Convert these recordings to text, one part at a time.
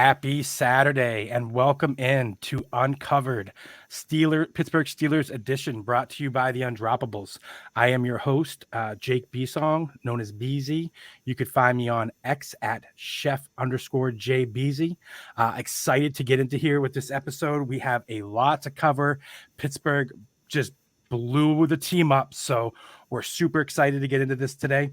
Happy Saturday and welcome in to Uncovered Pittsburgh Steelers edition, brought to you by the Undroppables. I am your host, Jake Besong, known as Beezy. You could find me on X at chef_J Beezy. Excited to get into here with this episode. We have a lot to cover. Pittsburgh just blew the team up, so we're super excited to get into this today.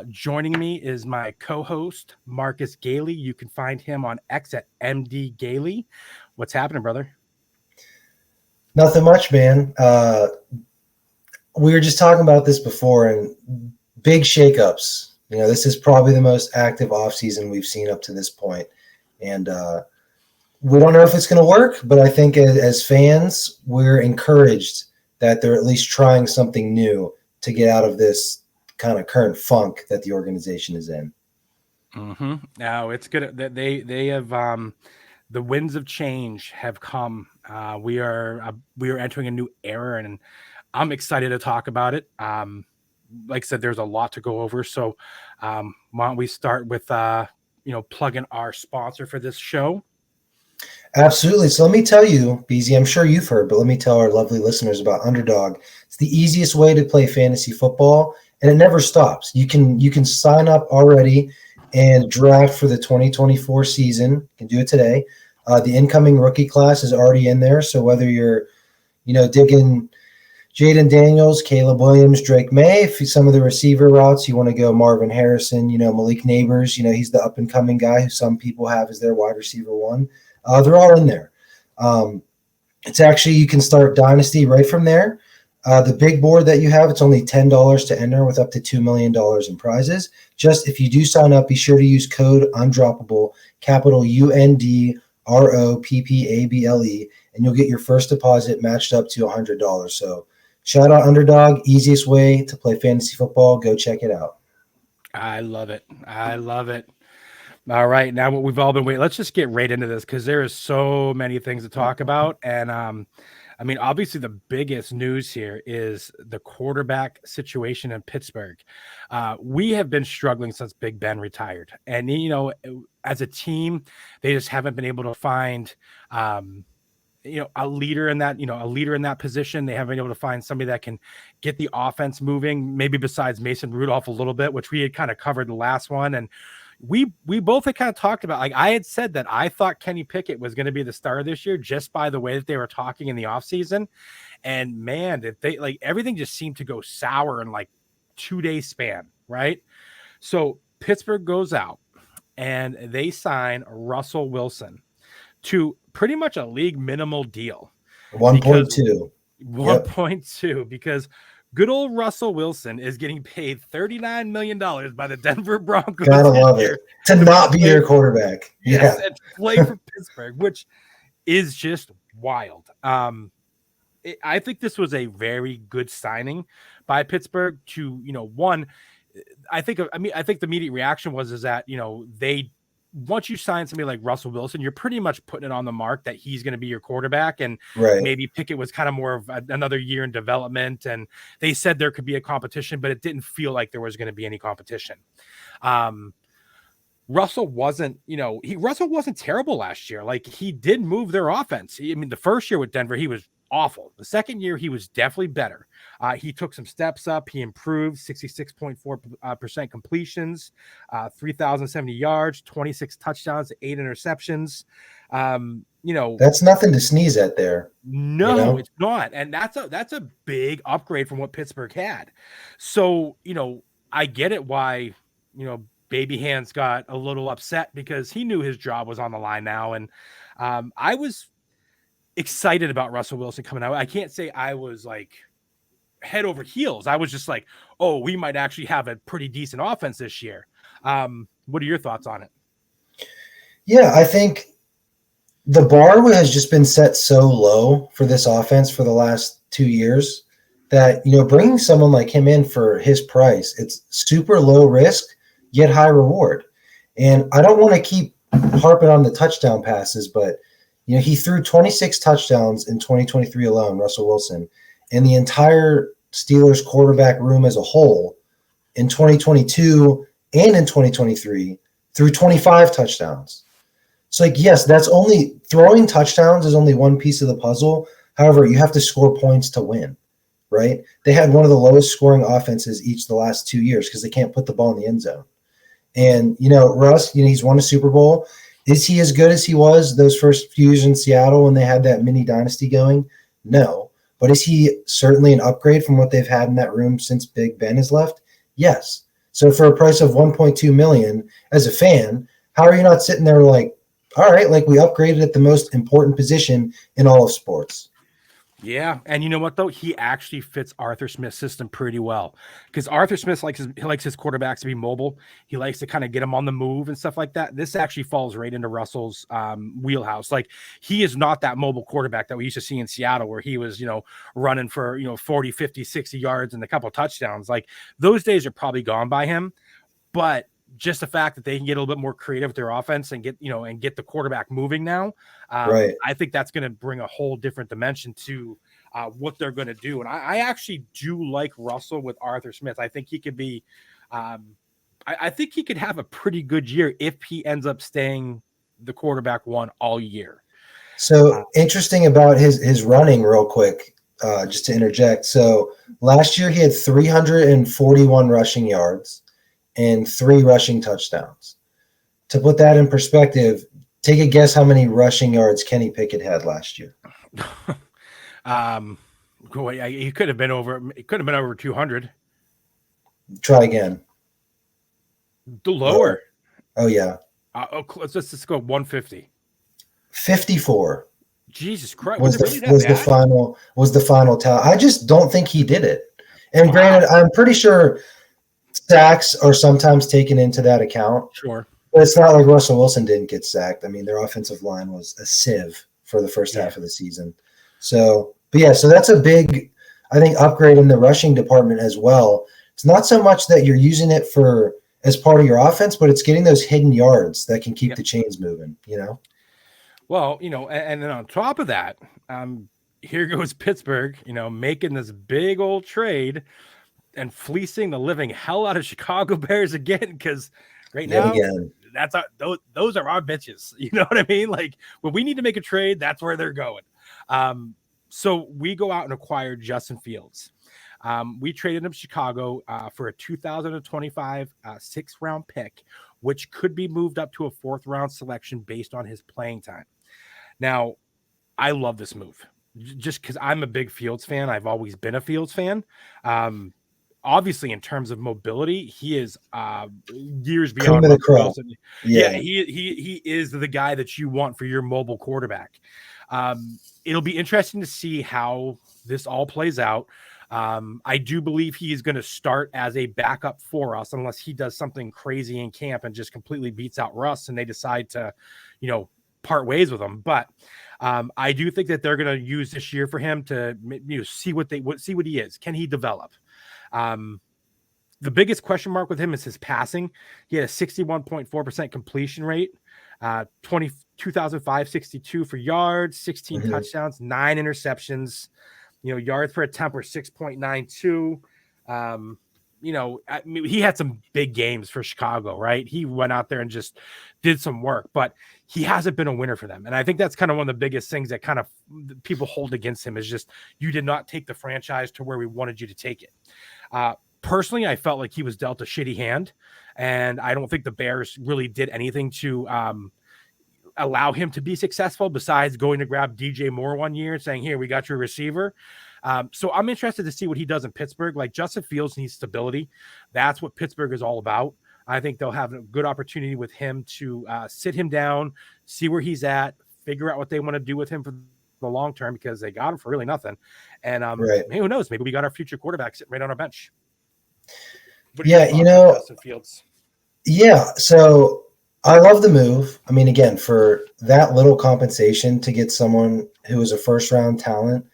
Joining me is my co-host, Marcus Gailey. You can find him on X at MD Gailey. What's happening, brother? Nothing much, man. We were just talking about this before, and big shakeups. You know, this is probably the most active offseason we've seen up to this point. And we don't know if it's going to work, but I think as fans, we're encouraged that they're at least trying something new to get out of this kind of current funk that the organization is in. Mm-hmm. Now it's good that they have the winds of change have come. We are entering a new era, and I'm excited to talk about it. Like I said, there's a lot to go over. So why don't we start with plugging our sponsor for this show? Absolutely. So let me tell you, Beezy, I'm sure you've heard, but let me tell our lovely listeners about Underdog. It's the easiest way to play fantasy football, and it never stops. You can sign up already and draft for the 2024 season. You can do it today. The incoming rookie class is already in there. So whether you're, digging Jaden Daniels, Caleb Williams, Drake May, if some of the receiver routes, you want to go Marvin Harrison, Malik Neighbors, he's the up and coming guy who some people have as their wide receiver one. They're all in there. It's actually, you can start Dynasty right from there. The big board that you have, it's only $10 to enter with up to $2 million in prizes. Just if you do sign up, be sure to use code UNDROPPABLE, capital UNDROPPABLE, and you'll get your first deposit matched up to $100. So shout out Underdog, easiest way to play fantasy football. Go check it out. I love it. All right, now what we've all been waiting. Let's just get right into this because there is so many things to talk about. And obviously the biggest news here is the quarterback situation in Pittsburgh. We have been struggling since Big Ben retired. And, as a team, they just haven't been able to find, a leader in that position. They haven't been able to find somebody that can get the offense moving, maybe besides Mason Rudolph a little bit, which we had kind of covered the last one. And we both had kind of talked about, like, I had said that I thought Kenny Pickett was going to be the starter this year just by the way that they were talking in the offseason. And man, did they, like, everything just seemed to go sour in like 2-day span, right? So Pittsburgh goes out and they sign Russell Wilson to pretty much a league minimal deal. 1.2. 1.2 because good old Russell Wilson is getting paid $39 million by the Denver Broncos. Gotta love it. To not be their quarterback. Yes, and play for Pittsburgh, which is just wild. I think this was a very good signing by Pittsburgh to, one, I think the immediate reaction was that, they, once you sign somebody like Russell Wilson, you're pretty much putting it on the mark that he's going to be your quarterback. And maybe Pickett was kind of more of another year in development. And they said there could be a competition, but it didn't feel like there was going to be any competition. Russell wasn't terrible last year. Like, he did move their offense. The first year with Denver, he was awful. The second year, he was definitely better. He took some steps up. He improved 66.4% completions, 3,070 yards, 26 touchdowns, 8 interceptions. That's nothing to sneeze at there. No, it's not. And that's a big upgrade from what Pittsburgh had. So, I get it why, Baby Hands got a little upset because he knew his job was on the line now. And I was excited about Russell Wilson coming out. I can't say I was like head over heels. I was just like, oh, we might actually have a pretty decent offense this year. What are your thoughts on it? Yeah, I think the bar has just been set so low for this offense for the last 2 years that, bringing someone like him in for his price, it's super low risk, yet high reward. And I don't want to keep harping on the touchdown passes, but he threw 26 touchdowns in 2023 alone, Russell Wilson, and the entire Steelers quarterback room as a whole in 2022 and in 2023 threw 25 touchdowns. So, like, yes, that's only throwing touchdowns is only one piece of the puzzle. However, you have to score points to win, right? They had one of the lowest scoring offenses each the last 2 years because they can't put the ball in the end zone. And, Russ, he's won a Super Bowl. Is he as good as he was those first few years in Seattle when they had that mini dynasty going? No. But is he certainly an upgrade from what they've had in that room since Big Ben has left? Yes. So for a price of $1.2 million, as a fan, how are you not sitting there like, all right, like we upgraded at the most important position in all of sports? Yeah, and you know what though? He actually fits Arthur Smith's system pretty well because Arthur Smith likes his quarterbacks to be mobile. He likes to kind of get them on the move and stuff like that. This actually falls right into Russell's wheelhouse. Like he is not that mobile quarterback that we used to see in Seattle where he was, running for, 40, 50, 60 yards and a couple of touchdowns. Like those days are probably gone by him, but just the fact that they can get a little bit more creative with their offense and get the quarterback moving now. Right. I think that's going to bring a whole different dimension to what they're going to do. And I actually do like Russell with Arthur Smith. I think he could be, I think he could have a pretty good year if he ends up staying the quarterback one all year. So interesting about his running real quick, just to interject. So last year he had 341 rushing yards and 3 rushing touchdowns. To put that in perspective, take a guess how many rushing yards Kenny Pickett had last year. He could have been over. It could have been over 200. Try again. The lower. Oh yeah. Let's just go 150. 54. Jesus Christ! Was the final tally. I just don't think he did it. And granted, I'm pretty sure sacks are sometimes taken into that account. Sure. But it's not like Russell Wilson didn't get sacked. I mean, their offensive line was a sieve for the first half of the season. So that's a big, I think, upgrade in the rushing department as well. It's not so much that you're using it as part of your offense, but it's getting those hidden yards that can keep the chains moving, Well, and then on top of that, here goes Pittsburgh, making this big old trade and fleecing the living hell out of Chicago Bears again, because right now those are our bitches. You know what I mean? Like when we need to make a trade, that's where they're going. So we go out and acquire Justin Fields. We traded him to Chicago for a 2025 6th-round pick, which could be moved up to a 4th-round selection based on his playing time. Now, I love this move just because I'm a big Fields fan. I've always been a Fields fan. Obviously, in terms of mobility, he is years beyond Russell Wilson. Yeah, he is the guy that you want for your mobile quarterback. It'll be interesting to see how this all plays out. I do believe he is going to start as a backup for us unless he does something crazy in camp and just completely beats out Russ and they decide to, part ways with him. But I do think that they're going to use this year for him to see what he is. Can he develop? The biggest question mark with him is his passing. He had a 61.4% completion rate, 2,562 for yards, 16 touchdowns, 9 interceptions. Yards per attempt were 6.92. He had some big games for Chicago, right? He went out there and just did some work, but he hasn't been a winner for them. And I think that's kind of one of the biggest things that kind of people hold against him is just, you did not take the franchise to where we wanted you to take it. Personally, I felt like he was dealt a shitty hand, and I don't think the Bears really did anything to allow him to be successful besides going to grab DJ Moore one year and saying, here, we got your receiver. So I'm interested to see what he does in Pittsburgh. Like Justin Fields needs stability. That's what Pittsburgh is all about. I think they'll have a good opportunity with him to sit him down, see where he's at, figure out what they want to do with him for the long term because they got him for really nothing. And who knows? Maybe we got our future quarterback sitting right on our bench. Justin Fields. Yeah. So I love the move. I mean, again, for that little compensation to get someone who is a 1st-round talent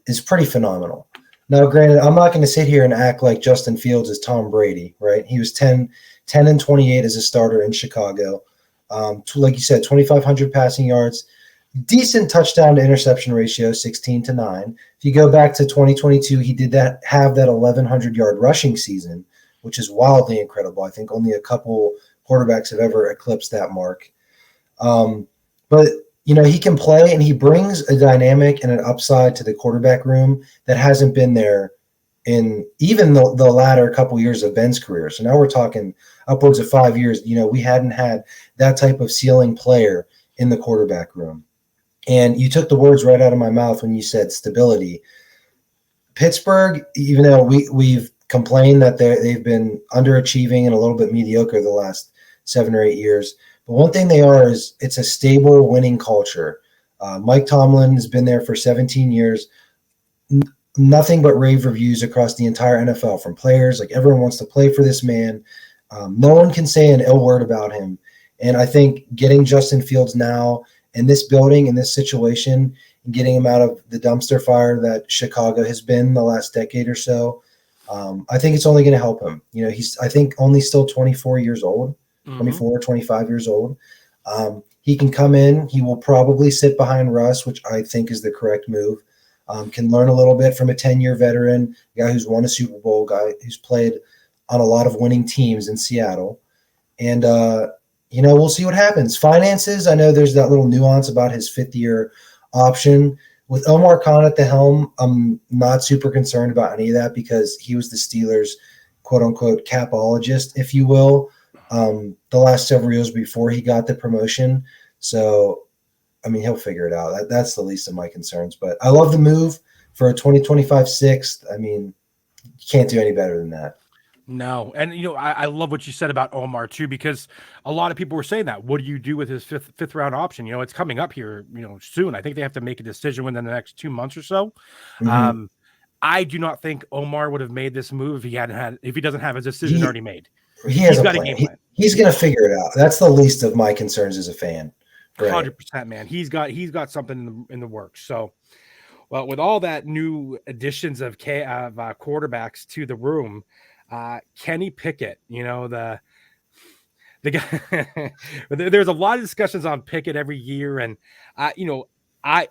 is pretty phenomenal. Now, granted, I'm not going to sit here and act like Justin Fields is Tom Brady, right? He was 10-28 as a starter in Chicago. Like you said, 2,500 passing yards, decent touchdown to interception ratio, 16-9. If you go back to 2022, he did have that 1,100-yard rushing season, which is wildly incredible. I think only a couple quarterbacks have ever eclipsed that mark. but he can play, and he brings a dynamic and an upside to the quarterback room that hasn't been there in even the latter couple years of Ben's career. So now we're talking upwards of 5 years. We hadn't had that type of ceiling player in the quarterback room. And you took the words right out of my mouth when you said stability. Pittsburgh, even though we've complained that they've been underachieving and a little bit mediocre the last 7 or 8 years, but one thing they are is it's a stable winning culture. Mike Tomlin has been there for 17 years. Nothing but rave reviews across the entire NFL from players. Like, everyone wants to play for this man. No one can say an ill word about him. And I think getting Justin Fields now in this building, in this situation, and getting him out of the dumpster fire that Chicago has been the last decade or so, I think it's only going to help him. He's, I think, only still 24 years old. 24, 25 years old. He can come in. He will probably sit behind Russ, which I think is the correct move. Can learn a little bit from a 10-year veteran, guy who's won a Super Bowl, guy who's played on a lot of winning teams in Seattle. And, we'll see what happens. Finances, I know there's that little nuance about his fifth-year option. With Omar Khan at the helm, I'm not super concerned about any of that because he was the Steelers' quote-unquote capologist, if you will, the last several years before he got the promotion. So, he'll figure it out. That's the least of my concerns. But I love the move for a 2025 sixth. You can't do any better than that. No. And, I love what you said about Omar, too, because a lot of people were saying that. What do you do with his fifth round option? It's coming up here, soon. I think they have to make a decision within the next 2 months or so. Mm-hmm. I do not think Omar would have made this move if he doesn't have his decision already made. He's got a game plan. He's going to figure it out. That's the least of my concerns as a fan. 100%, man. He's got something in the works. So, well, with all that new additions of quarterbacks to the room, Kenny Pickett, the guy. There's a lot of discussions on Pickett every year, and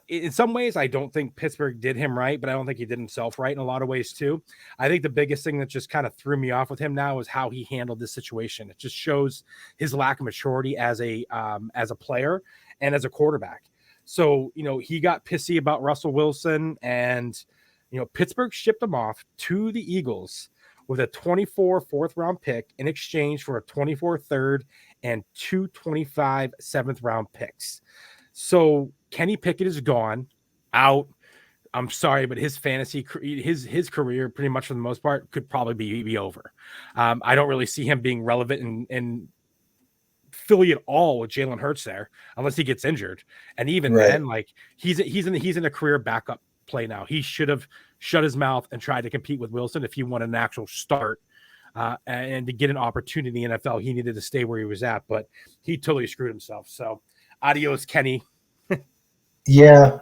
in some ways, I don't think Pittsburgh did him right, but I don't think he did himself right in a lot of ways too. I think the biggest thing that just kind of threw me off with him now is how he handled this situation. It just shows his lack of maturity as a player and as a quarterback. So, he got pissy about Russell Wilson, and, Pittsburgh shipped him off to the Eagles with a 24 fourth-round pick in exchange for a 24 third and 225 seventh-round picks. So Kenny Pickett is gone, out. I'm sorry, but his fantasy, his career, pretty much for the most part, could probably be over. I don't really see him being relevant in Philly at all with Jalen Hurts there, unless he gets injured. And even then, like he's in a career backup play now. He should have shut his mouth and tried to compete with Wilson if he wanted an actual start. And to get an opportunity in the NFL, he needed to stay where he was at, but he totally screwed himself. So adios, Kenny. Yeah,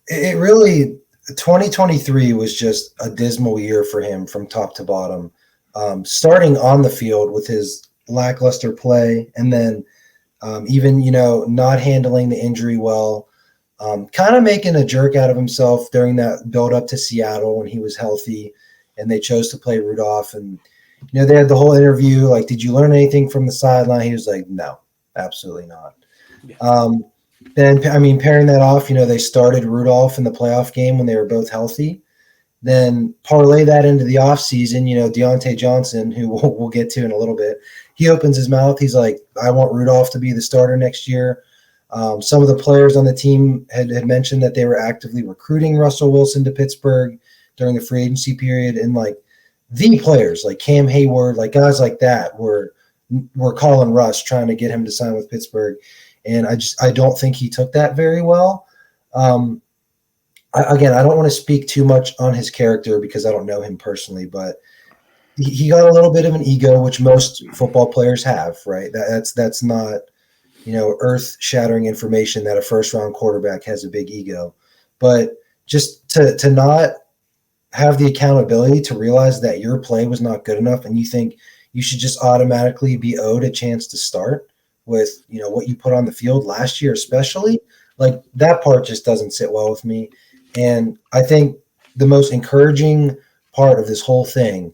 it really 2023 was just a dismal year for him from top to bottom. Starting on the field with his lackluster play, and then even not handling the injury well, kind of making a jerk out of himself during that build up to Seattle when he was healthy, and they chose to play Rudolph. And they had the whole interview like, "Did you learn anything from the sideline?" He was like, "No, absolutely not." Yeah. Then, pairing that off, they started Rudolph in the playoff game when they were both healthy. Then parlay that into the offseason, Diontae Johnson, who we'll get to in a little bit, he opens his mouth. He's like, "I want Rudolph to be the starter next year." Some of the players on the team had mentioned that they were actively recruiting Russell Wilson to Pittsburgh during the free agency period. And like the players like Cam Hayward, like guys like that were calling Russ, trying to get him to sign with Pittsburgh. And I don't think he took that very well. Again, I don't want to speak too much on his character because I don't know him personally, but he got a little bit of an ego, which most football players have, right? That's not, earth-shattering information that a first-round quarterback has a big ego. But just to not have the accountability to realize that your play was not good enough and you think you should just automatically be owed a chance to start with, what you put on the field last year, especially, like that part just doesn't sit well with me. And I think the most encouraging part of this whole thing,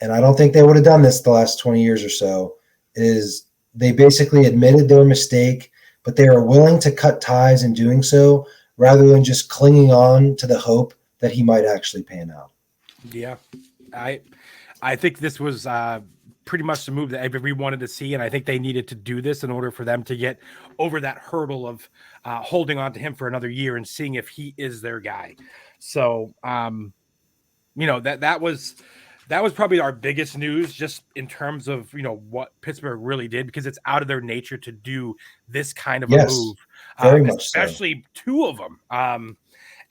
and I don't think they would have done this the last 20 years or so, is they basically admitted their mistake. but they are willing to cut ties in doing so rather than just clinging on to the hope that he might actually pan out. Yeah, I I think this was pretty much the move that everybody wanted to see, and I think they needed to do this in order for them to get over that hurdle of holding on to him for another year and seeing if he is their guy. So, that was probably our biggest news, just in terms of what Pittsburgh really did, because it's out of their nature to do this kind of a Yes, move, very much so. especially two of them.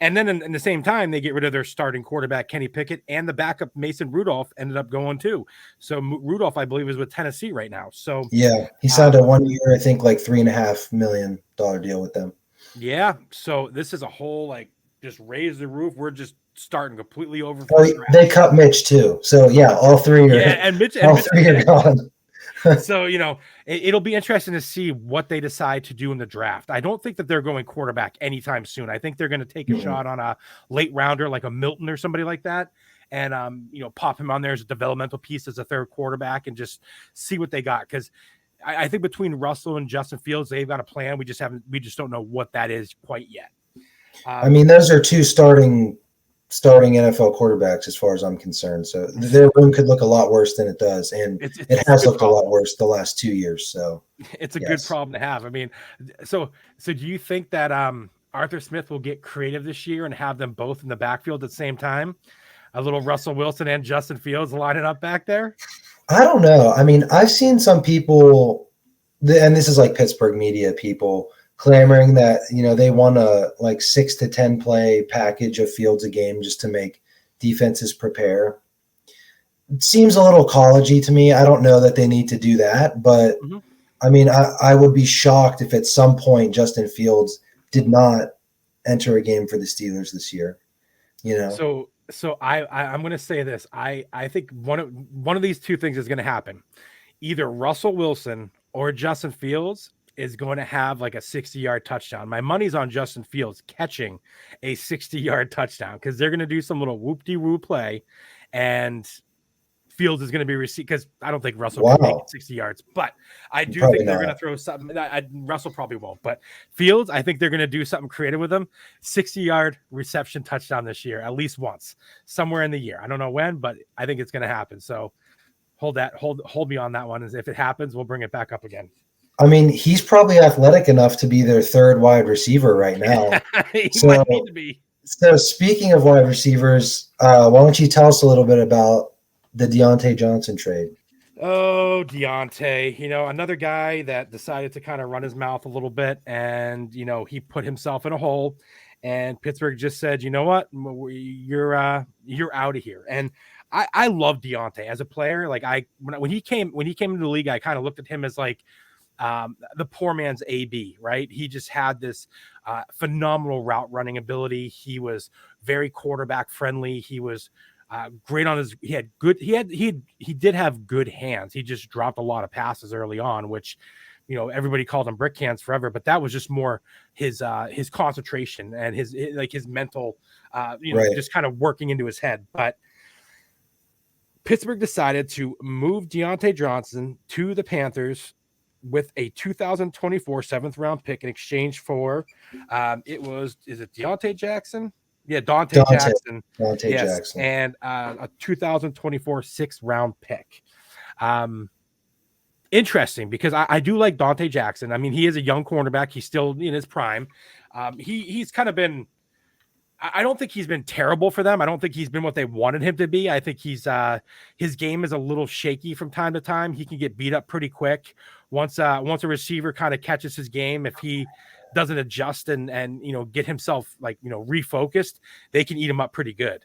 And then in the same time, they get rid of their starting quarterback, Kenny Pickett, and the backup, Mason Rudolph, ended up going too. So Rudolph, I believe, is with Tennessee right now. So, Yeah, he signed a um, 1 year, I think, like $3.5 million deal with them. yeah. So this is a whole, like, just raise the roof. We're just starting completely over from Oh, they scratch. cut Mitch too, so yeah, Yeah, and Mitch all three are gone. so it'll be interesting to see what they decide to do in the draft. I don't think that they're going quarterback anytime soon. I think they're going to take a Mhm. shot on a late rounder like a Milton or somebody like that, and pop him on there as a developmental piece as a third quarterback and just see what they got. Because I think between Russell and Justin Fields, they've got a plan. We just don't know what that is quite yet. I mean, Um, those are two starting NFL quarterbacks as far as I'm concerned. So their room could look a lot worse than it does, and it it's a has good looked a lot problem. worse the last 2 years. So It's a good yes, problem to have. I mean, so do you think that Arthur Smith will get creative this year and have them both in the backfield at the same time? A little Russell Wilson and Justin Fields lining up back there? I don't know. I mean, I've seen some people, and this is like Pittsburgh media people clamoring that they want a like 6 to 10 play package of Fields a game just to make defenses prepare. It seems a little collegey to me. I don't know that they need to do that, but Mhm. I mean, I would be shocked if at some point Justin Fields did not enter a game for the Steelers this year. You know, So I'm going to say this. I think one of these two things is going to happen. Either Russell Wilson or Justin Fields is going to have like a 60-yard touchdown. My money's on Justin Fields catching a 60-yard touchdown because they're going to do some little whoop-de-woo play, and Fields is going to be received, because I don't think Russell can make it wow, 60 yards, but I do probably think they're going to not. throw something. Russell probably won't, but Fields, I think they're going to do something creative with him. 60-yard reception touchdown this year, at least once, somewhere in the year. I don't know when, but I think it's going to happen. So hold me on that one. As if it happens, we'll bring it back up again. I mean, he's probably athletic enough to be their third wide receiver right now. He might need So, to be. so speaking of wide receivers, why don't you tell us a little bit about the Diontae Johnson trade? Oh, Diontae, another guy that decided to kind of run his mouth a little bit, and he put himself in a hole, and Pittsburgh just said, you know what, you're out of here. And I love Diontae as a player. Like, when he came into the league, I kind of looked at him as like the poor man's AB, right? He just had this phenomenal route running ability. He was very quarterback friendly. He was great on his. He had good. He did have good hands. He just dropped a lot of passes early on, which everybody called him brick hands forever. But that was just more his concentration and his mental, Right. just kind of working into his head. But Pittsburgh decided to move Diontae Johnson to the Panthers with a 2024 seventh round pick in exchange for is it Diontae Jackson? Yeah, Dante Dante, Jackson. Dante Yes, Jackson. and a 2024 sixth round pick. Um, Interesting, because I do like Dante Jackson. I mean, he is a young cornerback. He's still in his prime. He's kind of been. I don't think he's been terrible for them. I don't think he's been what they wanted him to be. I think his game is a little shaky from time to time. He can get beat up pretty quick once a receiver kind of catches his game. If he doesn't adjust and get himself refocused, they can eat him up pretty good.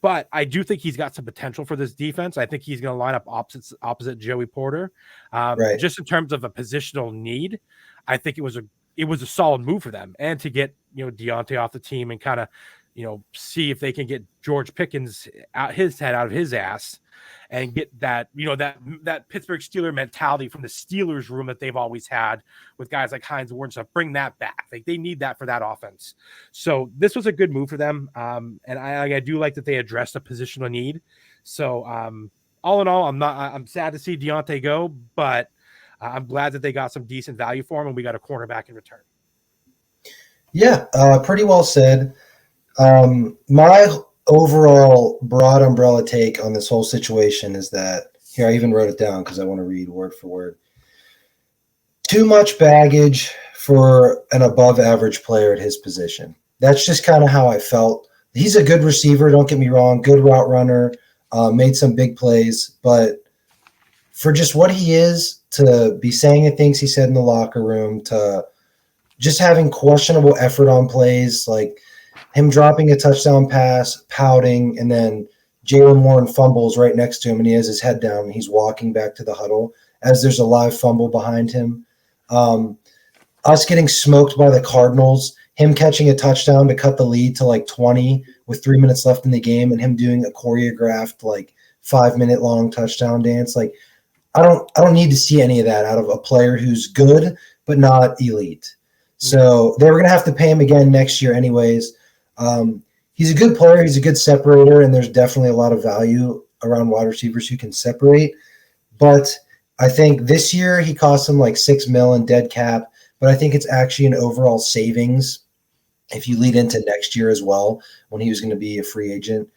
But I do think he's got some potential for this defense. I think he's going to line up opposite Joey Porter. Right. Just in terms of a positional need, I think it was a solid move for them, and to get Diontae off the team and kind of see if they can get George Pickens out his head out of his ass and get that that Pittsburgh Steeler mentality from the Steelers room that they've always had with guys like Hines Ward and stuff. Bring that back. Like, they need that for that offense. So this was a good move for them, and I do like that they addressed a positional need. So all in all, I'm sad to see Diontae go, but I'm glad that they got some decent value for him, and we got a cornerback in return. Yeah, pretty well said. My overall broad umbrella take on this whole situation is that here I even wrote it down because I want to read word for word. Too much baggage for an above average player at his position. That's just kind of how I felt. He's a good receiver, don't get me wrong, good route runner, made some big plays, but for just what he is, to be saying the things he said in the locker room, to just having questionable effort on plays, like him dropping a touchdown pass, pouting, and then Jalen Warren fumbles right next to him, and he has his head down, and he's walking back to the huddle as there's a live fumble behind him. Us getting smoked by the Cardinals, him catching a touchdown to cut the lead to like 20 with 3 minutes left in the game, and him doing a choreographed like 5-minute long touchdown dance. Like I don't need to see any of that out of a player who's good but not elite. So they were gonna have to pay him again next year, anyways. He's a good player. He's a good separator, and there's definitely a lot of value around wide receivers who can separate. But I think this year he cost him like $6 million in dead cap. But I think it's actually an overall savings if you lead into next year as well, when he was going to be a free agent.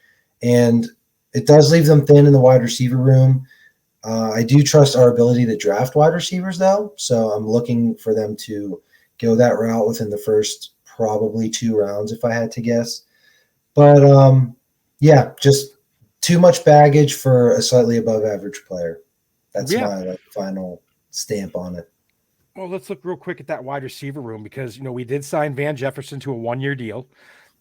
And it does leave them thin in the wide receiver room. I do trust our ability to draft wide receivers, though. So I'm looking for them to go that route within the first probably 2 rounds, if I had to guess. But yeah, just too much baggage for a slightly above average player. That's my final stamp on it. Well, let's look real quick at that wide receiver room because, we did sign Van Jefferson to a 1-year deal.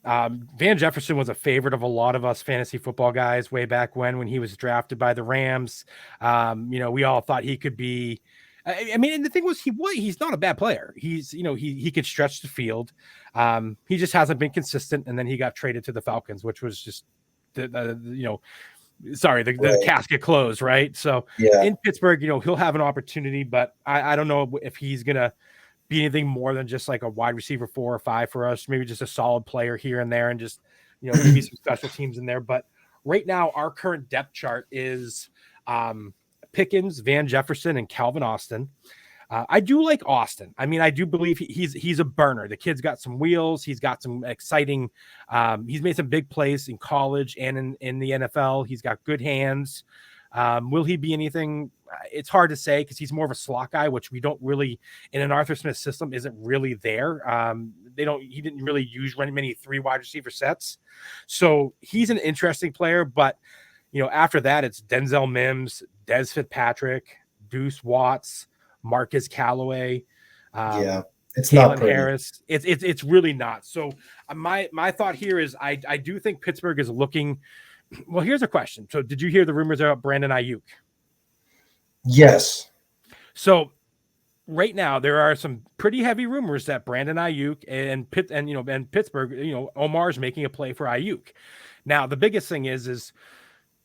Van Jefferson was a favorite of a lot of us fantasy football guys way back when he was drafted by the Rams. We all thought he could be. I mean, and the thing was, he's not a bad player. He's, he could stretch the field. He just hasn't been consistent, and then he got traded to the Falcons, which was just the casket closed, right? So in Pittsburgh, he'll have an opportunity, but I don't know if he's gonna be anything more than just like a wide receiver 4 or 5 for us. Maybe just a solid player here and there, and just maybe some special teams in there. But right now, our current depth chart is Pickens, Van Jefferson, and Calvin Austin. I do like Austin. I mean, I do believe he's a burner. The kid's got some wheels. He's got some exciting. He's made some big plays in college and in the NFL. He's got good hands. Will he be anything? It's hard to say because he's more of a slot guy, which we don't really in an Arthur Smith system isn't really there. He didn't really use many 3 wide receiver sets, so he's an interesting player. But after that, it's Denzel Mims, Des Fitzpatrick, Deuce Watts, Marcus Callaway, it's Kalen not pretty. Harris. It's really not. So my thought here is I do think Pittsburgh is looking. Well, here's a question. So did you hear the rumors about Brandon Ayuk? Yes. So right now there are some pretty heavy rumors that Brandon Ayuk and Pittsburgh, Omar's making a play for Ayuk. Now the biggest thing is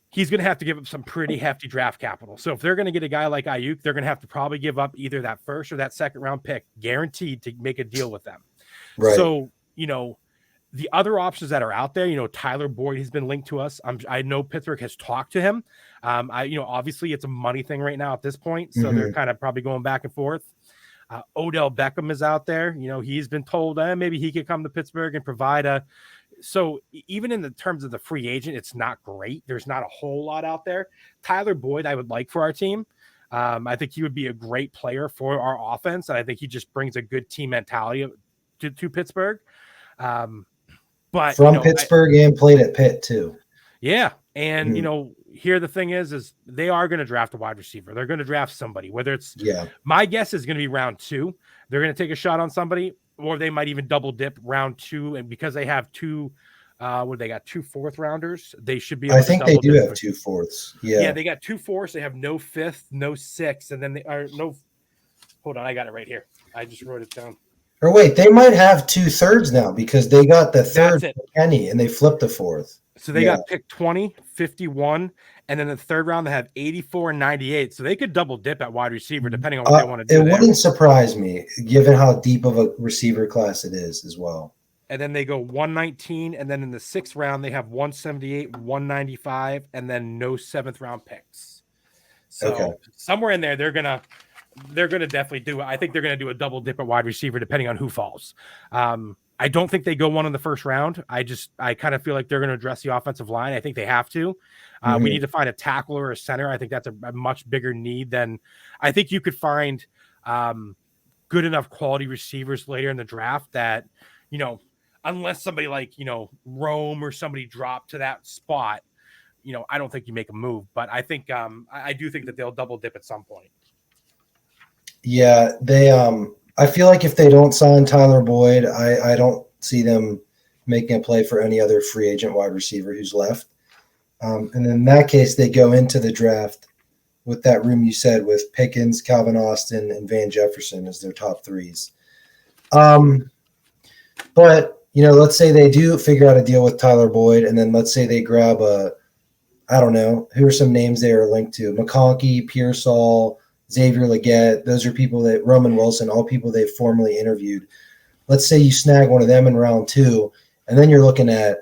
he's going to have to give up some pretty hefty draft capital. So if they're going to get a guy like Ayuk, they're going to have to probably give up either that first or that second round pick guaranteed to make a deal with them. Right. So, the other options that are out there, Tyler Boyd has been linked to us. I know Pittsburgh has talked to him. Obviously it's a money thing right now at this point. So they're kind of probably going back and forth. Odell Beckham is out there. He's been told maybe he could come to Pittsburgh and provide so even in the terms of the free agent, it's not great. There's not a whole lot out there. Tyler Boyd, I would like for our team. I think he would be a great player for our offense. And I think he just brings a good team mentality to Pittsburgh. But from Pittsburgh and played at Pitt too. Yeah. And, here the thing is they are going to draft a wide receiver. They're going to draft somebody, whether it's my guess is going to be round 2. They're going to take a shot on somebody, or they might even double dip round 2. And because they have 2, they got 2 4th rounders, they should be able to think they do have 2 4ths. Yeah, they got 2 4ths. They have no 5th, no 6th, and then they are no. Hold on, I got it right here. I just wrote it down. Or wait, they might have 2 3rds now because they got the 3rd for Kenny and they flipped the 4th. So they got picked 20, 51, and then the 3rd round they have 84 and 98. So they could double dip at wide receiver depending on what they want to do. It wouldn't surprise me given how deep of a receiver class it is as well. And then they go 119, and then in the 6th round they have 178, 195, and then no 7th round picks. So somewhere in there they're gonna they're going to definitely do it. I think they're going to do a double dip at wide receiver depending on who falls. I don't think they go one in the first round. I kind of feel like they're going to address the offensive line. I think they have to. We need to find a tackle or a center. I think that's a much bigger need than I think you could find good enough quality receivers later in the draft that, unless somebody like, Rome or somebody dropped to that spot, I don't think you make a move. But I think I do think that they'll double dip at some point. Yeah, I feel like if they don't sign Tyler Boyd, I don't see them making a play for any other free agent wide receiver who's left. And in that case, they go into the draft with that room you said with Pickens, Calvin Austin, and Van Jefferson as their top threes. But, let's say they do figure out a deal with Tyler Boyd, and then let's say they grab I don't know, who are some names they are linked to? McConkey, Pearsall, Xavier Legette. Those are people that Roman Wilson, all people they've formally interviewed. Let's say you snag one of them in round 2, and then you're looking at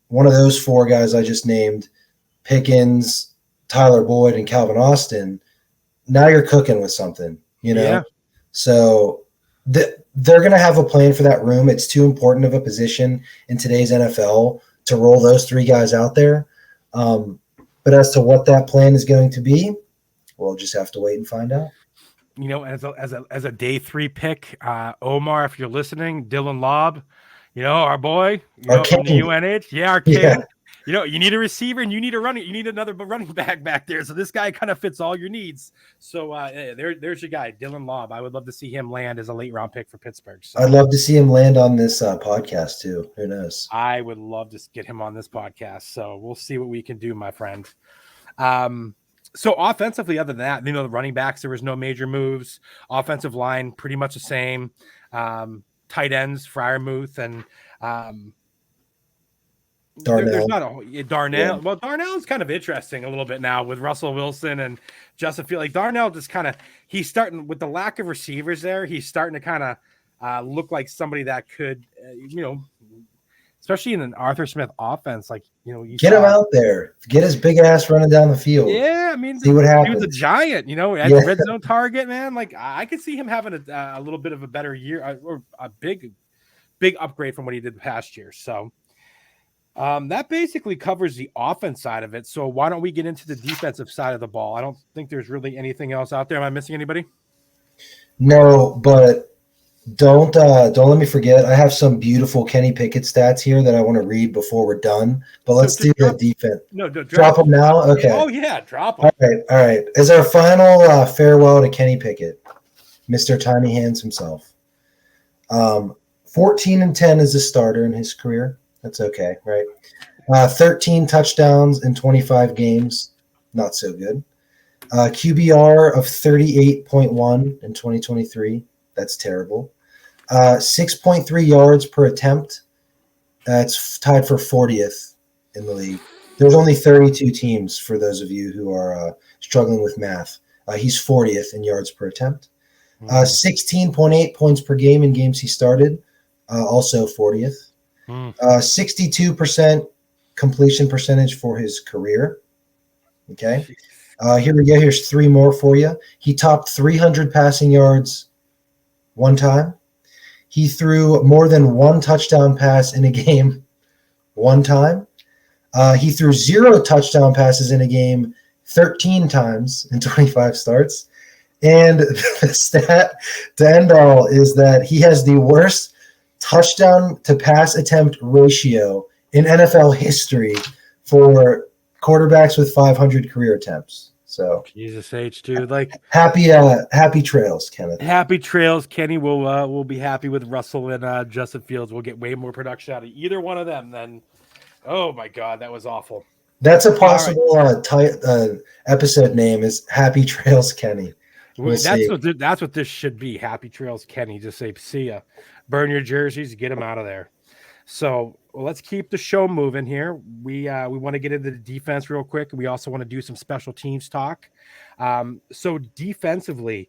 one of those 4 guys I just named, Pickens, Tyler Boyd, and Calvin Austin. Now you're cooking with something, Yeah. So they're going to have a plan for that room. It's too important of a position in today's NFL to roll those 3 guys out there. But as to what that plan is going to be, we'll just have to wait and find out. As a day 3 pick, Omar, if you're listening, Dylan Lobb, our boy, from the UNH. Yeah, our king. Yeah. You need a receiver and you need a running. You need another running back there. So this guy kind of fits all your needs. So there's your guy, Dylan Lobb. I would love to see him land as a late round pick for Pittsburgh. So I'd love to see him land on this podcast too. Who knows? I would love to get him on this podcast. So we'll see what we can do, my friend. So offensively, other than that, the running backs, there was no major moves. Offensive line, pretty much the same. Tight ends, Freiermuth and Darnell. There's not a Darnell. Yeah. Well, Darnell is kind of interesting a little bit now with Russell Wilson and Justin Fields. Like Darnell just kind of, he's starting with the lack of receivers there. He's starting to kind of look like somebody that could, especially in an Arthur Smith offense, like, you get him out there, get his big ass running down the field. Yeah. I mean, see what happens. He was a giant, as a red zone target, man. Like I could see him having a little bit of a better year or a big upgrade from what he did the past year. So that basically covers the offense side of it. So why don't we get into the defensive side of the ball? I don't think there's really anything else out there. Am I missing anybody? No, but don't let me forget. I have some beautiful Kenny Pickett stats here that I want to read before we're done. But let's do the defense. No, drop them now. Okay. Oh yeah, drop them. All right. As our final farewell to Kenny Pickett, Mr. Tiny Hands himself. 14-10 as a starter in his career. That's okay, right? 13 touchdowns in 25 games. Not so good. QBR of 38.1 in 2023. That's terrible. 6.3 yards per attempt. That's tied for 40th in the league. There's only 32 teams for those of you who are struggling with math. He's 40th in yards per attempt. 16.8 points per game in games he started. Also 40th. 62% completion percentage for his career. Okay. Here we go. Here's 3 more for you. He topped 300 passing yards one time. He threw more than 1 touchdown pass in a game one time. He threw 0 touchdown passes in a game 13 times in 25 starts. And the stat to end all is that he has the worst touchdown to pass attempt ratio in NFL history for quarterbacks with 500 career attempts. So Jesus H, dude, like happy trails, Kenneth. Happy trails, Kenny. We'll be happy with Russell and Justin Fields. We'll get way more production out of either one of them than. Oh my God, that was awful. That's a possible episode name is Happy Trails, Kenny. That's what this should be. Happy Trails, Kenny. Just say, see ya. Burn your jerseys, get them out of there. So let's keep the show moving here. We want to get into the defense real quick. We also want to do some special teams talk. So defensively,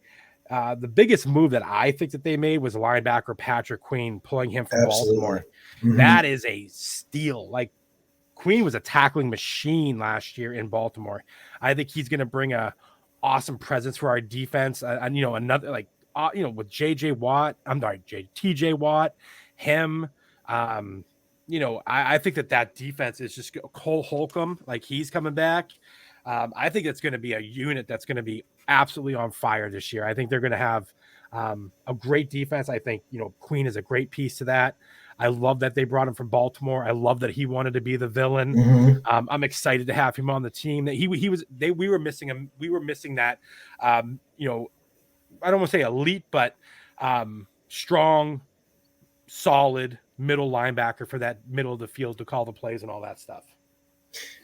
the biggest move that I think that they made was linebacker Patrick Queen, pulling him from Baltimore. Mm-hmm. That is a steal. Like Queen was a tackling machine last year in Baltimore. I think he's going to bring a awesome presence for our defense. And another like with JJ Watt, I'm sorry, TJ Watt, him. Um, I think that defense is just Cole Holcomb, like he's coming back. I think it's going to be a unit that's going to be absolutely on fire this year. I think they're going to have a great defense. I think Queen is a great piece to that. I love that they brought him from Baltimore. I love that he wanted to be the villain. Mm-hmm. I'm excited to have him on the team. That we were missing him. We were missing that. I don't want to say elite, but strong, solid middle linebacker for that middle of the field to call the plays and all that stuff.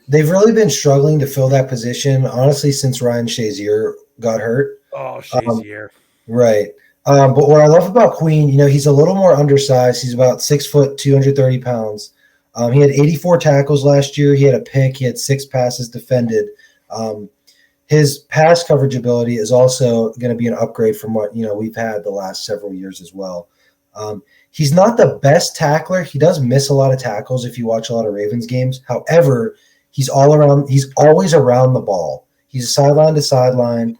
They've really been struggling to fill that position, honestly, since Ryan Shazier got hurt. Oh, Shazier. Right. But what I love about Queen, he's a little more undersized. He's about 6 foot, 230 pounds. He had 84 tackles last year. He had a pick. He had 6 passes defended. His pass coverage ability is also going to be an upgrade from what we've had the last several years as well. He's not the best tackler. He does miss a lot of tackles if you watch a lot of Ravens games. However, he's always around the ball. He's a sideline to sideline.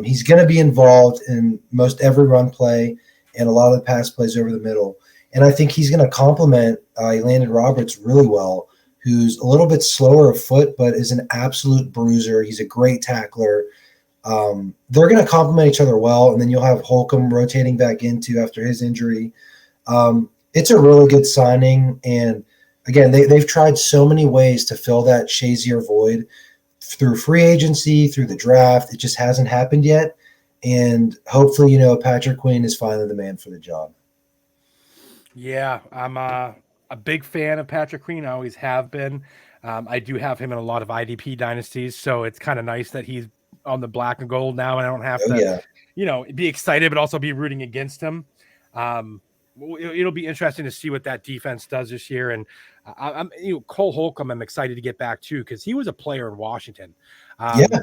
He's going to be involved in most every run play and a lot of the pass plays over the middle. And I think he's going to complement Landon Roberts really well, who's a little bit slower of foot, but is an absolute bruiser. He's a great tackler. They're going to complement each other well, and then you'll have Holcomb rotating back into after his injury. It's a really good signing, and again, they've tried so many ways to fill that Shazier void through free agency, through the draft. It just hasn't happened yet, and hopefully, Patrick Queen is finally the man for the job. Yeah, I'm a big fan of Patrick Queen. I always have been. I do have him in a lot of IDP dynasties, so it's kind of nice that he's on the black and gold now, and I don't have to, be excited, but also be rooting against him. It'll be interesting to see what that defense does this year. And I'm Cole Holcomb, I'm excited to get back too, because he was a player in Washington.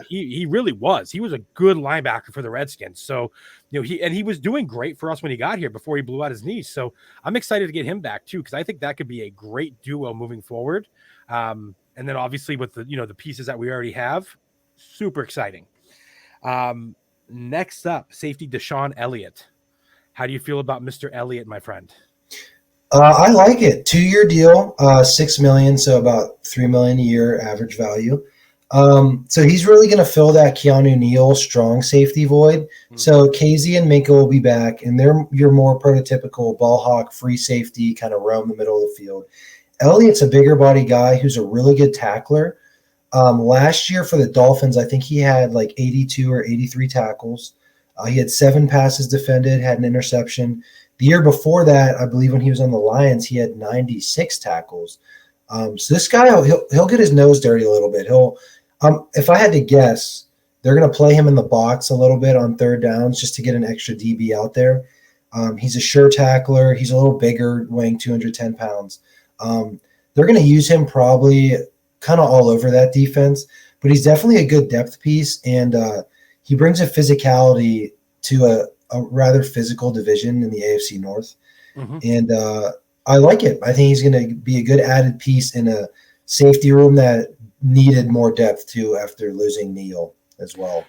He really was. He was a good linebacker for the Redskins. So, he was doing great for us when he got here before he blew out his knee. So I'm excited to get him back too, because I think that could be a great duo moving forward. And then obviously with the pieces that we already have, super exciting. Next up, safety Deshaun Elliott. How do you feel about Mr. Elliott, my friend? I like it. 2-year deal, $6 million, so about $3 million a year average value. So he's really going to fill that Keanu Neal strong safety void. Mm-hmm. So KZ and Minka will be back, and they're your more prototypical ball hawk, free safety, kind of roam the middle of the field. Elliott's a bigger body guy who's a really good tackler. Last year for the Dolphins, I think he had like 82 or 83 tackles. He had 7 passes defended, had an interception. The year before that, I believe when he was on the Lions, he had 96 tackles. So this guy, he'll get his nose dirty a little bit. If I had to guess, they're going to play him in the box a little bit on third downs just to get an extra DB out there. He's a sure tackler. He's a little bigger, weighing 210 pounds. They're going to use him probably kind of all over that defense, but he's definitely a good depth piece, and he brings a physicality to a rather physical division in the AFC North. Mm-hmm. And I like it. I think he's going to be a good added piece in a safety room that needed more depth too after losing Neal as well.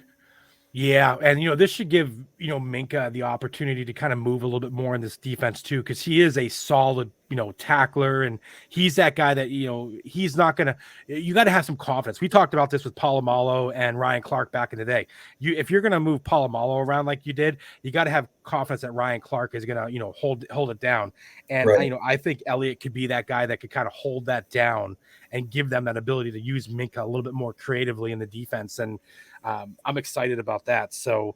Yeah, and this should give Minka the opportunity to kind of move a little bit more in this defense too, because he is a solid tackler, and he's that guy that he's not gonna. You got to have some confidence. We talked about this with Polamalu and Ryan Clark back in the day. If you're gonna move Polamalu around like you did, you got to have confidence that Ryan Clark is gonna hold it down. And right. I think Elliott could be that guy that could kind of hold that down and give them that ability to use Minka a little bit more creatively in the defense. And I'm excited about that. So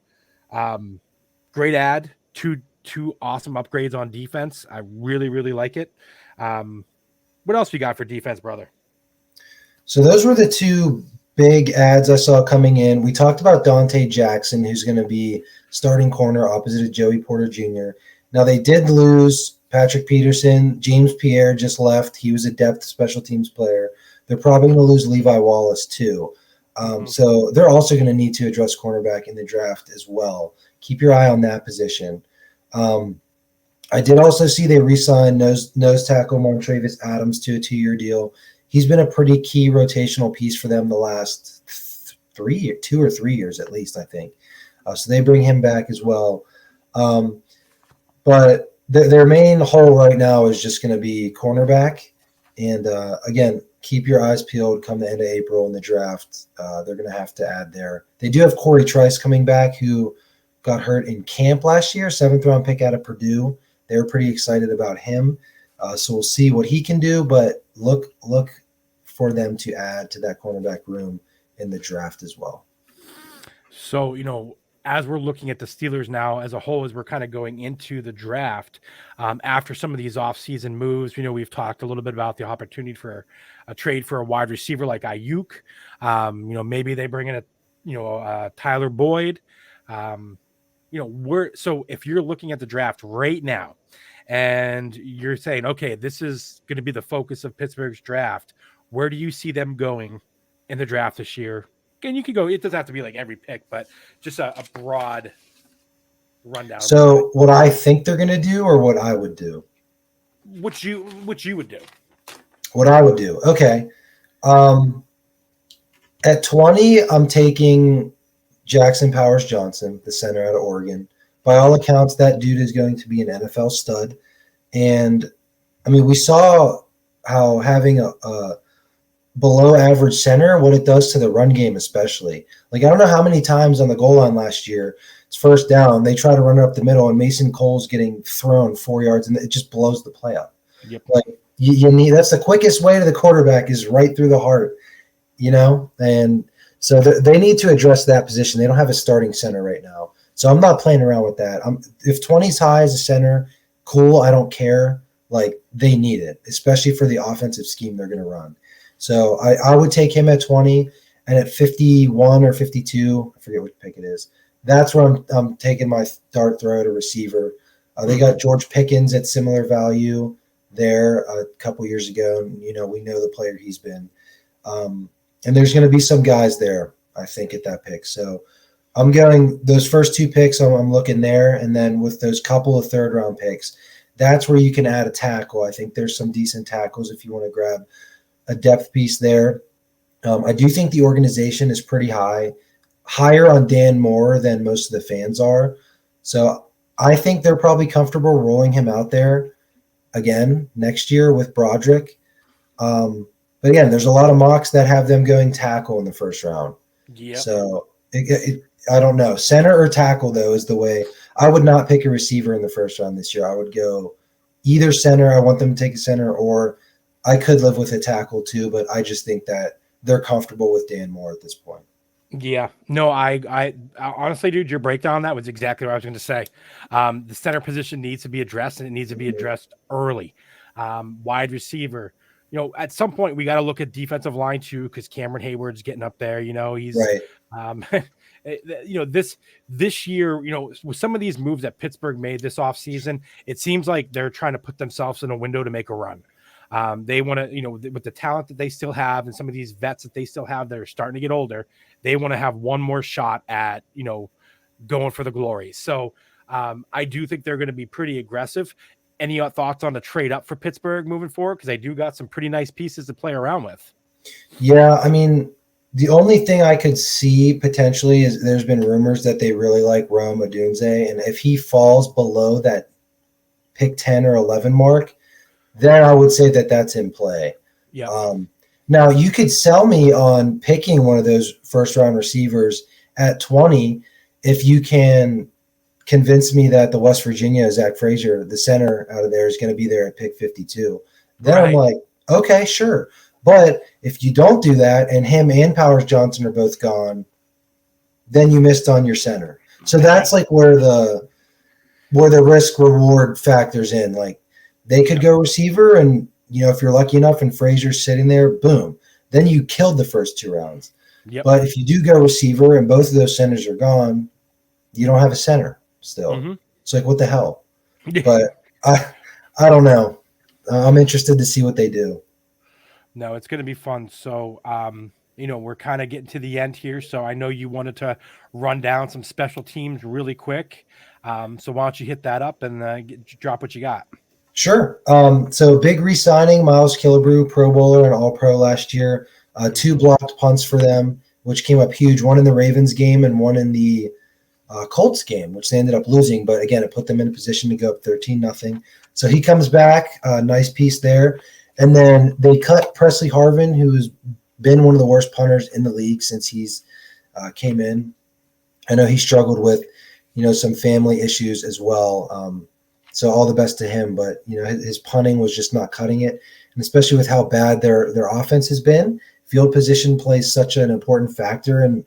great add, two awesome upgrades on defense. I really, really like it. What else we got for defense, brother? So those were the 2 big ads I saw coming in. We talked about Diontae Jackson, who's going to be starting corner opposite of Joey Porter Jr. Now they did lose Patrick Peterson. James Pierre just left. He was a depth special teams player. They're probably going to lose Levi Wallace too. So they're also going to need to address cornerback in the draft as well. Keep your eye on that position. I did also see they re-signed nose tackle Montravius Adams to a 2-year deal. He's been a pretty key rotational piece for them the last 2 or 3 years at least, I think. So they bring him back as well. But their main hole right now is just going to be cornerback. And again, keep your eyes peeled come the end of April in the draft. They're going to have to add there. They do have Corey Trice coming back, who got hurt in camp last year, 7th-round pick out of Purdue. They were pretty excited about him. So we'll see what he can do, but look for them to add to that cornerback room in the draft as well. So, as we're looking at the Steelers now as a whole, as we're kind of going into the draft, after some of these offseason moves, we've talked a little bit about the opportunity for a trade for a wide receiver like Ayuk. Maybe they bring in a Tyler Boyd. So if you're looking at the draft right now and you're saying, okay, this is going to be the focus of Pittsburgh's draft, where do you see them going in the draft this year? And you could go, it doesn't have to be like every pick, but just a broad rundown. So what I think they're going to do, or what I would do? Which you would do. What I would do. Okay. At 20, I'm taking Jackson Powers Johnson, the center out of Oregon. By all accounts, that dude is going to be an NFL stud. And I mean, we saw how having a below average center, what it does to the run game, especially. Like, I don't know how many times on the goal line last year, it's first down, they try to run it up the middle, and Mason Cole's getting thrown 4 yards, and it just blows the play up. Yep. Like, you need, that's the quickest way to the quarterback, is right through the heart, And so they need to address that position. They don't have a starting center right now. So I'm not playing around with that. If 20's high as a center, cool, I don't care. Like, they need it, especially for the offensive scheme they're going to run. So I would take him at 20, and at 51 or 52, I forget which pick it is. That's where I'm taking my dart throw at a receiver. They got George Pickens at similar value there a couple years ago. And, we know the player he's been. And there's going to be some guys there, I think, at that pick. So I'm going those first 2 picks, I'm looking there. And then with those couple of 3rd-round picks, that's where you can add a tackle. I think there's some decent tackles if you want to grab a depth piece there. I do think the organization is pretty higher on Dan Moore than most of the fans are. So I think they're probably comfortable rolling him out there again next year with Broderick. But again, there's a lot of mocks that have them going tackle in the 1st round. Yep. So I don't know. Center or tackle, though, is the way. I would not pick a receiver in the 1st round this year. I would go either center. I want them to take a center, or I could live with a tackle too, but I just think that they're comfortable with Dan Moore at this point. Yeah, no, I honestly, dude, your breakdown on that was exactly what I was going to say. The center position needs to be addressed, and it needs to be addressed early. Wide receiver, at some point we got to look at defensive line too, because Cameron Hayward's getting up there. He's right. This year, with some of these moves that Pittsburgh made this offseason, it seems like they're trying to put themselves in a window to make a run. They want to, with the talent that they still have and some of these vets that they still have that are starting to get older, they want to have one more shot at, going for the glory. So I do think they're going to be pretty aggressive. Any thoughts on the trade up for Pittsburgh moving forward? Because they do got some pretty nice pieces to play around with. Yeah, I mean, the only thing I could see potentially is there's been rumors that they really like Rome Odunze, and if he falls below that pick 10 or 11 mark, then I would say that that's in play. Yeah. Now, you could sell me on picking one of those 1st-round receivers at 20 if you can convince me that the West Virginia Zach Frazier, the center out of there, is going to be there at pick 52. Then right. I'm like, okay, sure. But if you don't do that and him and Powers Johnson are both gone, then you missed on your center. So that's like where the risk reward factors in. Like, they could go receiver, and if you're lucky enough and Frazier's sitting there, boom, then you killed the first 2 rounds. Yep. But if you do go receiver and both of those centers are gone, you don't have a center still. Mm-hmm. It's like, what the hell? But I don't know. I'm interested to see what they do. No, it's going to be fun. So, we're kind of getting to the end here. So I know you wanted to run down some special teams really quick. So why don't you hit that up and drop what you got? Sure. So big re-signing, Miles Killebrew, Pro Bowler and All-Pro last year. 2 blocked punts for them, which came up huge. One in the Ravens game and one in the Colts game, which they ended up losing. But again, it put them in a position to go up 13-0. So he comes back, nice piece there. And then they cut Presley Harvin, who's been one of the worst punters in the league since he's came in. I know he struggled with, some family issues as well. So all the best to him. But, his punting was just not cutting it. And especially with how bad their offense has been, field position plays such an important factor in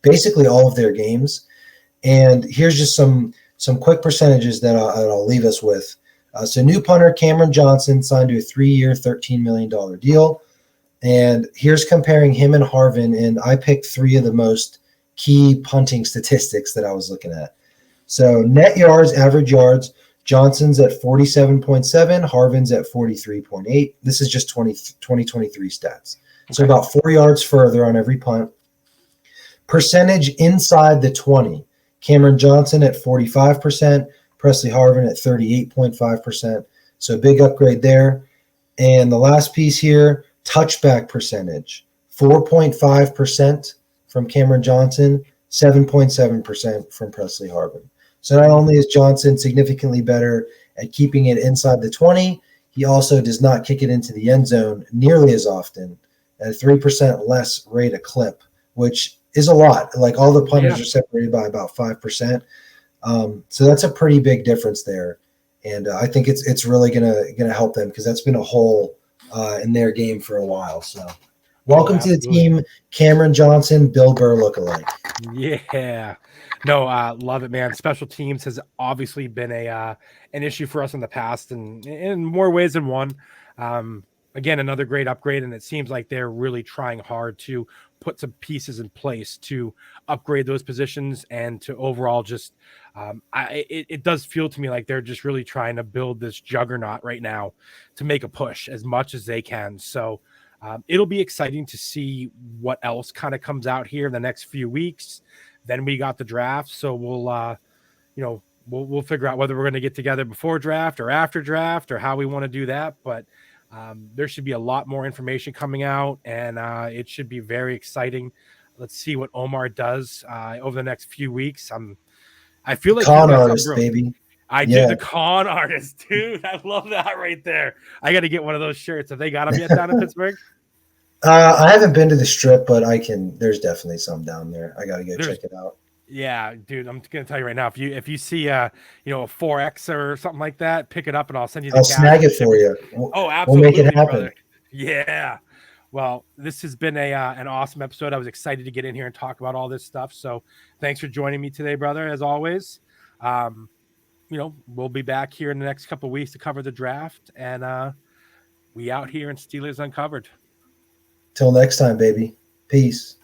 basically all of their games. And here's just some quick percentages that I'll leave us with. So new punter Cameron Johnson signed to a 3-year, $13 million deal. And here's comparing him and Harvin. And I picked 3 of the most key punting statistics that I was looking at. So net yards, average yards, Johnson's at 47.7, Harvin's at 43.8. This is just 2023 stats. So about 4 yards further on every punt. Percentage inside the 20. Cameron Johnson at 45%, Presley Harvin at 38.5%. So big upgrade there. And the last piece here, touchback percentage, 4.5% from Cameron Johnson, 7.7% from Presley Harvin. So not only is Johnson significantly better at keeping it inside the 20, he also does not kick it into the end zone nearly as often at a 3% less rate a clip, which is a lot. Like all the punters are separated by about 5%. So that's a pretty big difference there. And I think it's really gonna help them because that's been a hole in their game for a while. So welcome to the team, Cameron Johnson, Bill Burr lookalike. Yeah. No, love it, man. Special teams has obviously been an issue for us in the past and in more ways than one. Again, another great upgrade, and it seems like they're really trying hard to put some pieces in place to upgrade those positions and to overall just it does feel to me like they're just really trying to build this juggernaut right now to make a push as much as they can. So it'll be exciting to see what else kind of comes out here in the next few weeks. Then we got the draft, so we'll figure out whether we're going to get together before draft or after draft or how we want to do that. But there should be a lot more information coming out, and it should be very exciting. Let's see what Omar does over the next few weeks. I feel like con artist, baby. I do, the con artist, dude. I love that right there. I got to get one of those shirts. Have they got them yet down in Pittsburgh? I haven't been to the Strip, but there's definitely some down there. I got to go check it out. Yeah, dude, I'm gonna tell you right now. If you see a 4X or something like that, pick it up and I'll send you. I'll snag it for you. Absolutely, we'll make it happen. Brother. Yeah. Well, this has been an awesome episode. I was excited to get in here and talk about all this stuff. So thanks for joining me today, brother. As always, we'll be back here in the next couple of weeks to cover the draft, and we out here in Steelers Uncovered. Till next time, baby. Peace.